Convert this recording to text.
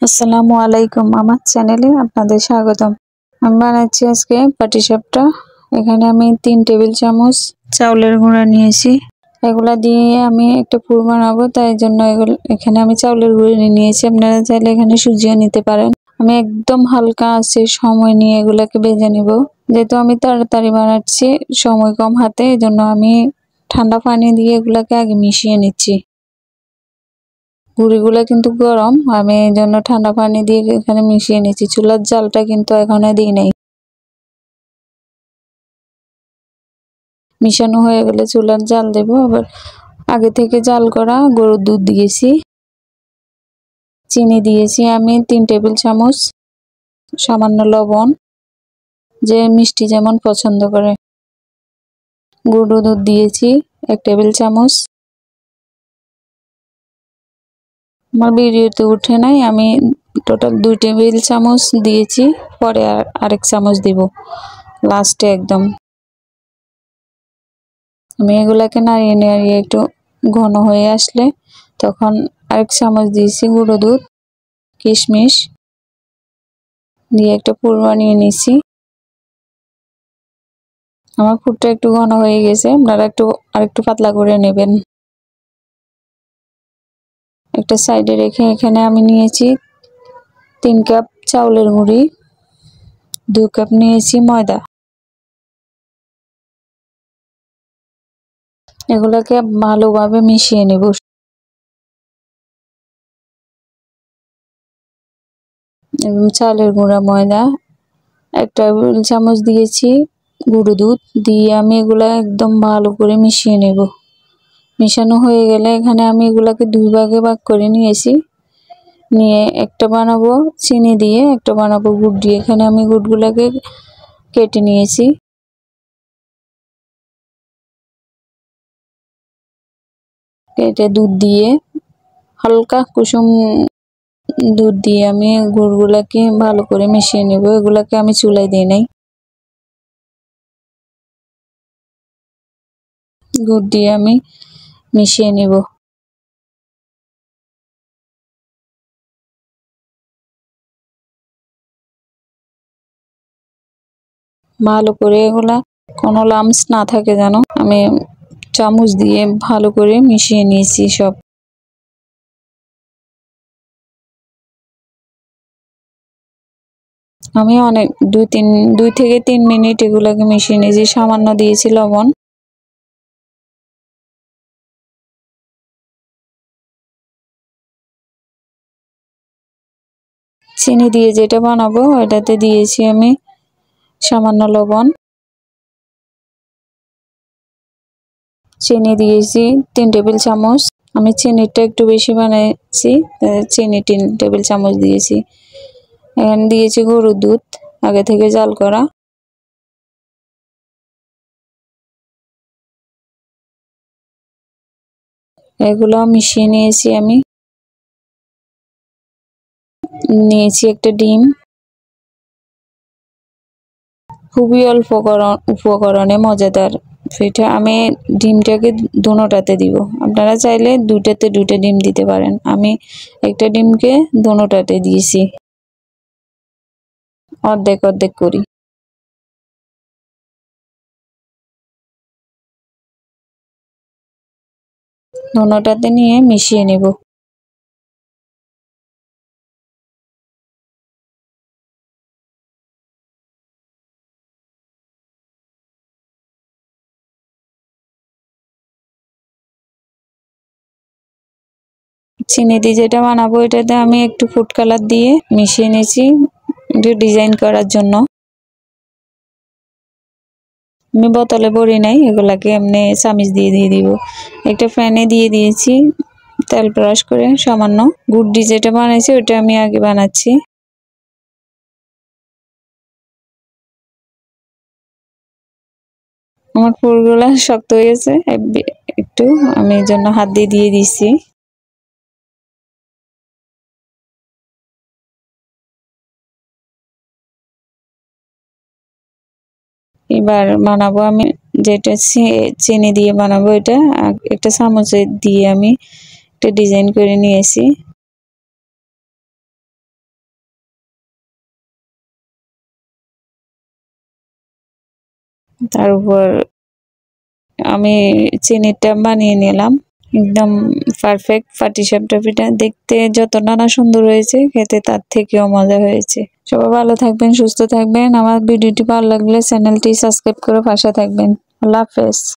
আসসালামু আলাইকুম, আমার চ্যানেলে আপনাদের স্বাগতম। আমি বানাচ্ছি আজকে পাটিসাপটা। এখানে আমি 3 টেবিল চামচ চাউলের গুঁড়া নিয়েছি। এগুলা দিয়ে আমি একটা পুর বানাবো, তাই জন্য এখানে আমি চাউলের গুঁড়ি নিয়েছি। আপনারা চাইলে এখানে সুজিও নিতে পারেন। আমি একদম হালকা আছে সময় নিয়ে এগুলাকে ভেজে নিব। যেহেতু আমি তাড়াতাড়ি বানাচ্ছি, সময় কম হাতে, এই জন্য আমি ঠান্ডা পানি দিয়ে এগুলাকে আগে মিশিয়ে নিচ্ছি। গুঁড়িগুলো কিন্তু গরম, আমি এই জন্য ঠান্ডা পানি দিয়ে এখানে মিশিয়ে নিচ্ছি। চুলার জালটা কিন্তু এখনো দিই নাই। মিশানো হয়ে গেলে চুলার জাল দেব। আবার আগে থেকে জাল করা গরুর দুধ দিয়েছি, চিনি দিয়েছি আমি 3 টেবিল চামচ, সামান্য লবণ, যে মিষ্টি যেমন পছন্দ করে। গরুর দুধ দিয়েছি 1 টেবিল চামচ। আমার ভিডিওতে উঠে নাই, আমি টোটাল 2 টেবিল চামচ দিয়েছি, পরে আরেক চামচ দিব লাস্টে একদম। আমি এগুলাকে নাড়িয়ে নাড়িয়ে একটু ঘন হয়ে আসলে তখন আরেক চামচ দিয়েছি গুঁড়ো দুধ, কিশমিশ দিয়ে একটা পুর বানিয়ে নিয়েছি। আমার পুরটা একটু ঘন হয়ে গেছে, আপনারা আরেকটু পাতলা করে নেবেন। একটা সাইডে রেখে এখানে আমি নিয়েছি 3 কাপ চাউলের গুঁড়ি, 2 কাপ নিয়েছি ময়দা। এগুলোকে ভালোভাবে মিশিয়ে নেব। চালের গুঁড়া, ময়দা, 1 টেবিল চামচ দিয়েছি গুঁড়ো দুধ দিয়ে আমি এগুলা একদম ভালো করে মিশিয়ে নেব। মিশানো হয়ে গেলে এখানে আমি এগুলাকে 2 ভাগে ভাগ করে নিয়েছি। নিয়ে একটা বানাবো চিনি দিয়ে, একটা বানাবো গুড় দিয়ে। এখানে আমি গুড়গুলাকে কেটে নিয়েছি। কেটে দুধ দিয়ে, হালকা কুসুম দুধ দিয়ে আমি গুড়গুলাকে ভালো করে মিশিয়ে নেব। এগুলাকে আমি চুলায় দিই নাই। গুড় দিয়ে আমি মিশিয়ে নেব। ভালো করে এগুলা কোনো লামস না থাকে যেন, আমি চামচ দিয়ে ভালো করে মিশিয়ে নিয়েছি সব। আমি অনেক 2 থেকে 3 মিনিট এগুলাকে মিশিয়ে নিয়েছি। সামান্য দিয়েছি লবণ। চিনি দিয়ে যেটা বানাবো এটাতে দিয়েছি আমি সামান্য লবণ। চিনি দিয়েছি 3 টেবিল চামচ। আমি চিনিটা একটু বেশি বানাইছি, চিনি 3 টেবিল চামচ দিয়েছি। এখানে দিয়েছি গরুর দুধ আগে থেকে জাল করা। এগুলো মিশিয়ে নিয়েছি আমি। নিয়েছি একটা ডিম। খুবই অল্প উপকরণে মজাদার পিঠা। আমি ডিমটাকে দোনোটাতে দিব। আপনারা চাইলে 2টাতে 2টা ডিম দিতে পারেন। আমি একটা ডিমকে দোনোটাতে দিয়েছি, অর্ধেক অর্ধেক করি। দোনোটাতে নিয়ে মিশিয়ে নেব। চিনি দিয়ে যেটা বানাবো এটাতে আমি একটু ফুড কালার দিয়ে মিশিয়ে নিয়েছি একটু ডিজাইন করার জন্য। আমি বোতলে ভরি নাই, এগুলাকে এমনি চামিচ দিয়ে দিব। একটা প্যানে দিয়ে দিয়েছি তেল ব্রাশ করে সামান্য। গুড় দিয়ে যেটা বানাইছি ওটা আমি আগে বানাচ্ছি। আমার পুরগুলা শক্ত হয়ে গেছে একটু, আমি এই জন্য হাত দিয়ে দিচ্ছি। এবার বানাবো আমি যেটা চিনি দিয়ে বানাবো, এটা একটা চামচে দিয়ে আমি একটা ডিজাইন করে নিয়েছি। তার উপর আমি চিনিটা বানিয়ে নিলাম। একদম পারফেক্ট পাটিসাপটা পিঠা দেখতে যতটা না সুন্দর হয়েছে, খেতে তার থেকেও মজা হয়েছে। সবাই ভালো থাকবেন, সুস্থ থাকবেন। আমার ভিডিওটি ভালো লাগলে চ্যানেলটি সাবস্ক্রাইব করে পাশে থাকবেন। আল্লাহ হাফেজ।